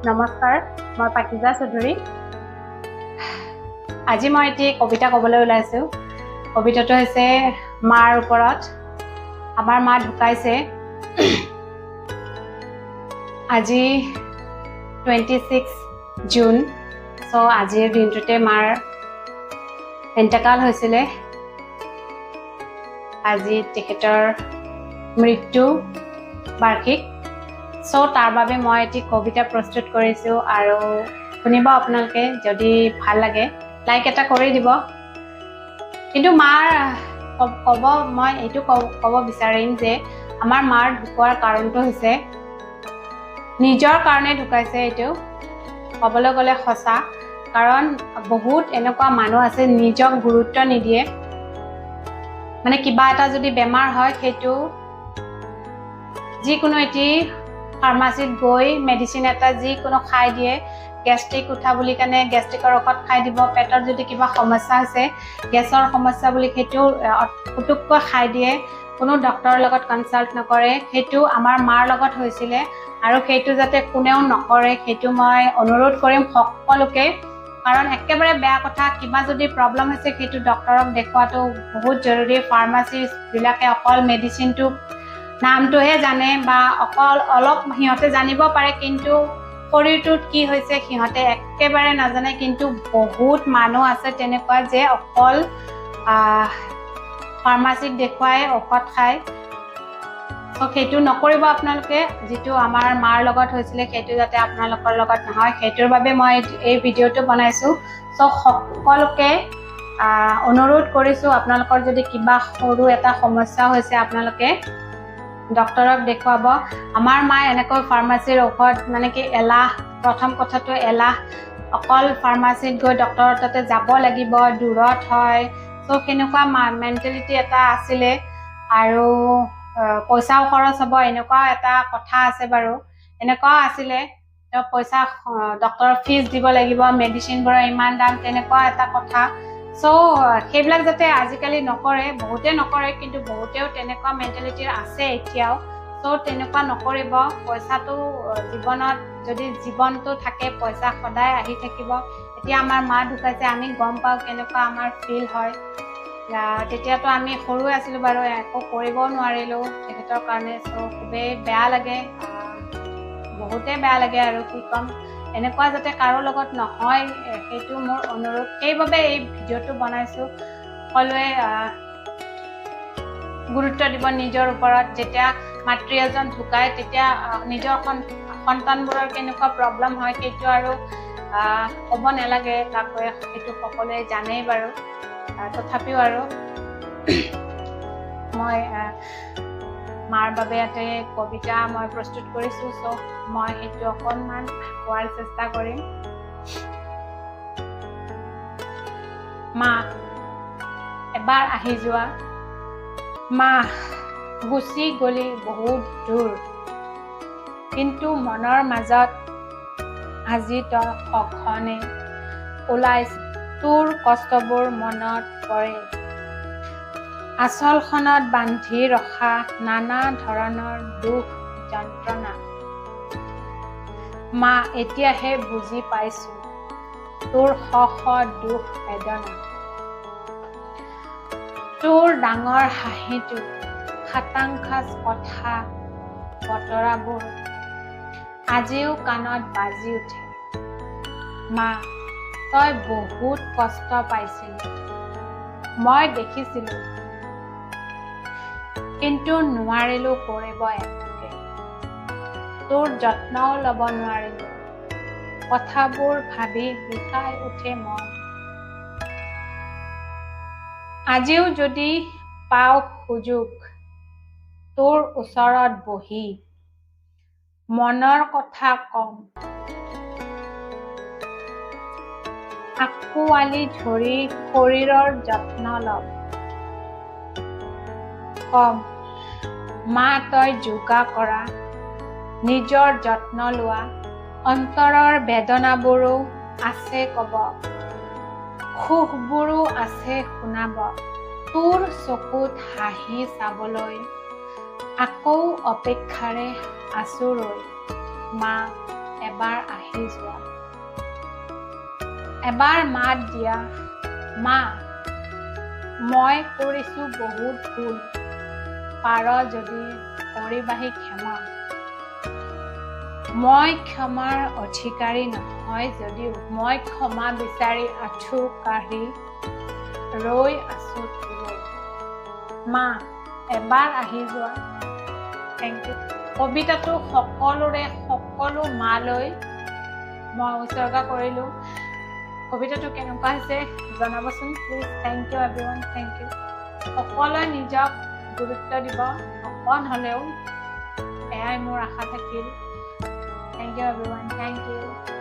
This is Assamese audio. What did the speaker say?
নমস্কাৰ, মই পাকিজা চৌধুৰী। আজি মই এটি কবিতা ক'বলৈ ওলাইছোঁ। কবিতাটো হৈছে মাৰ ওপৰত। আমাৰ মা ঢুকাইছে। আজি 26 জুন। আজিৰ দিনটোতে মাৰ ইন্তেকাল হৈছিলে। আজি তেখেতৰ মৃত্যু বাৰ্ষিক। তাৰ বাবে মই এটি কবিতা প্ৰস্তুত কৰিছোঁ আৰু শুনিব আপোনালোকে। যদি ভাল লাগে লাইক এটা কৰি দিব। কিন্তু মাৰ মই এইটো ক'ব বিচাৰিম যে আমাৰ মাৰ ঢুকোৱাৰ কাৰণটো হৈছে নিজৰ কাৰণে ঢুকাইছে। এইটো ক'বলৈ গ'লে সঁচা, কাৰণ বহুত এনেকুৱা মানুহ আছে নিজক গুৰুত্ব নিদিয়ে। মানে কিবা এটা যদি বেমাৰ হয় সেইটো যিকোনো এটি ফাৰ্মাচীত গৈ মেডিচিন এটা যিকোনো খাই দিয়ে। গেষ্ট্ৰিক উঠা বুলি কাৰণে গেষ্ট্ৰিকৰ ঔষধ খাই দিব। পেটৰ যদি কিবা সমস্যা আছে, গেছৰ সমস্যা বুলি সেইটো পুটুককৈ খাই দিয়ে। কোনো ডক্তৰৰ লগত কনচাল্ট নকৰে। সেইটো আমাৰ মাৰ লগত হৈছিলে আৰু সেইটো যাতে কোনেও নকৰে সেইটো মই অনুৰোধ কৰিম সকলোকে। কাৰণ একেবাৰে বেয়া কথা, কিবা যদি প্ৰব্লেম হৈছে সেইটো ডক্তৰক দেখুৱাটো বহুত জৰুৰী। ফাৰ্মাচীবিলাকে অকল মেডিচিনটো নামটোহে জানে বা অকল অলপ সিহঁতে জানিব পাৰে, কিন্তু শৰীৰটোত কি হৈছে সিহঁতে একেবাৰে নাজানে। কিন্তু বহুত মানুহ আছে তেনেকুৱা যে অকল ফাৰ্মাচীত দেখুৱাই ঔষধ খায়। সেইটো নকৰিব আপোনালোকে। যিটো আমাৰ মাৰ লগত হৈছিলে সেইটো যাতে আপোনালোকৰ লগত নহয়, সেইটোৰ বাবে মই এই ভিডিঅ'টো বনাইছোঁ। সকলোকে অনুৰোধ কৰিছোঁ, আপোনালোকৰ যদি কিবা সৰু এটা সমস্যা হৈছে আপোনালোকে ডক্তৰক দেখুৱাব। আমাৰ মায়ে এনেকৈ ফাৰ্মাচীৰ ঔষধ মানে কি এলাহ, প্ৰথম কথাটো এলাহ। অকল ফাৰ্মাচীত গৈ ডক্তৰৰ তাতে যাব লাগিব, দূৰত হয়। সেনেকুৱা মেণ্টেলিটি এটা আছিলে আৰু পইচাও খৰচ হ'ব, এনেকুৱাও এটা কথা আছে বাৰু। এনেকুৱাও আছিলে পইচা ডক্তৰৰ ফিজ দিব লাগিব, মেডিচিনবোৰৰ ইমান দাম, তেনেকুৱা এটা কথা। সেইবিলাক যাতে আজিকালি নকৰে, বহুতে নকৰে, কিন্তু বহুতেও তেনেকুৱা মেণ্টেলিটিৰ আছে এতিয়াও। তেনেকুৱা নকৰিব। পইচাটো জীৱনত যদি জীৱনটো থাকে পইচা সদায় আহি থাকিব। এতিয়া আমাৰ মা ঢুকাইছে, আমি গম পাওঁ কেনেকুৱা আমাৰ ফিল হয়। তেতিয়াতো আমি সৰু আছিলোঁ বাৰু, একো কৰিবও নোৱাৰিলোঁ তেখেতৰ কাৰণে। খুবেই বেয়া লাগে, বহুতেই বেয়া লাগে আৰু কি ক'ম। এনেকুৱা যাতে কাৰো লগত নহয় সেইটো মোৰ অনুৰোধ। সেইবাবে এই ভিডিঅ'টো বনাইছোঁ। সকলোৱে গুৰুত্ব দিব নিজৰ ওপৰত। যেতিয়া মাতৃ এজন ঢুকায় তেতিয়া নিজৰ সন্তানবোৰৰ কেনেকুৱা প্ৰব্লেম হয় সেইটো আৰু ক'ব নালাগে কাকোৱে, সেইটো সকলোৱে জানেই বাৰু। তথাপিও আৰু মই মাৰ বাবে ইয়াতে কবিতা মই প্ৰস্তুত কৰিছোঁ। মই সেইটো অকণমান কোৱাৰ চেষ্টা কৰিম। মা, এবাৰ আহি যোৱা। মা, গুচি গলি বহুত দূৰ, কিন্তু মনৰ মাজত আজি তই সঘনে ওলাইছ। তোৰ কষ্টবোৰ মনত পৰে, আঁচলখনত বান্ধি ৰখা নানা ধৰণৰ দুখ যন্ত্ৰণা। মা, এতিয়াহে বুজি পাইছোঁ তোৰ দুখ বেদনা। তোৰ ডাঙৰ হাঁহিটো, খাটাংখাচ কথা বতৰাবোৰ আজিও কাণত বাজি উঠে। মা, তই বহুত কষ্ট পাইছিলি, মই দেখিছিলোঁ, কিন্তু নোৱাৰিলোঁ কৰিব একোকে। তোৰ যত্নও ল'ব নোৱাৰিলোঁ, কথাবোৰ ভাবি বিষাই উঠে মন। আজিও যদি পাওঁ সুযোগ তোৰ ওচৰত বহি মনৰ কথা কম, আঁকোৱালি ধৰি শৰীৰৰ যত্ন ল'ম। কম, মা তই যোগা কৰা, নিজৰ যত্ন লোৱা, অন্তৰৰ বেদনাবোৰো আছে ক'ব, সুখবোৰো আছে শুনাব। তোৰ চকুত হাঁহি চাবলৈ আকৌ অপেক্ষাৰে আছো ৰৈ। মা, এবাৰ আহি যোৱা এবাৰ মাত দিয়া মা মই কৰিছো বহুত ভুল পাৰ যদি কৰিবাহি ক্ষমা মই ক্ষমাৰ অধিকাৰী নহয় যদিও মই ক্ষমা বিচাৰি আঁঠু কাঢ়ি ৰৈ আছো তোলৈ মা এবাৰ আহি যোৱা থেংক ইউ কবিতাটো সকলো মালৈ মই উৎসৰ্গা কৰিলো কবিতাটো কেনেকুৱা হৈছে জনাবচোন please thank you everyone thank you সকলোৱে নিজক গুৰুত্ব দিব অকণ হ'লেও এয়াই মোৰ আশা থাকিল thank you everyone thank U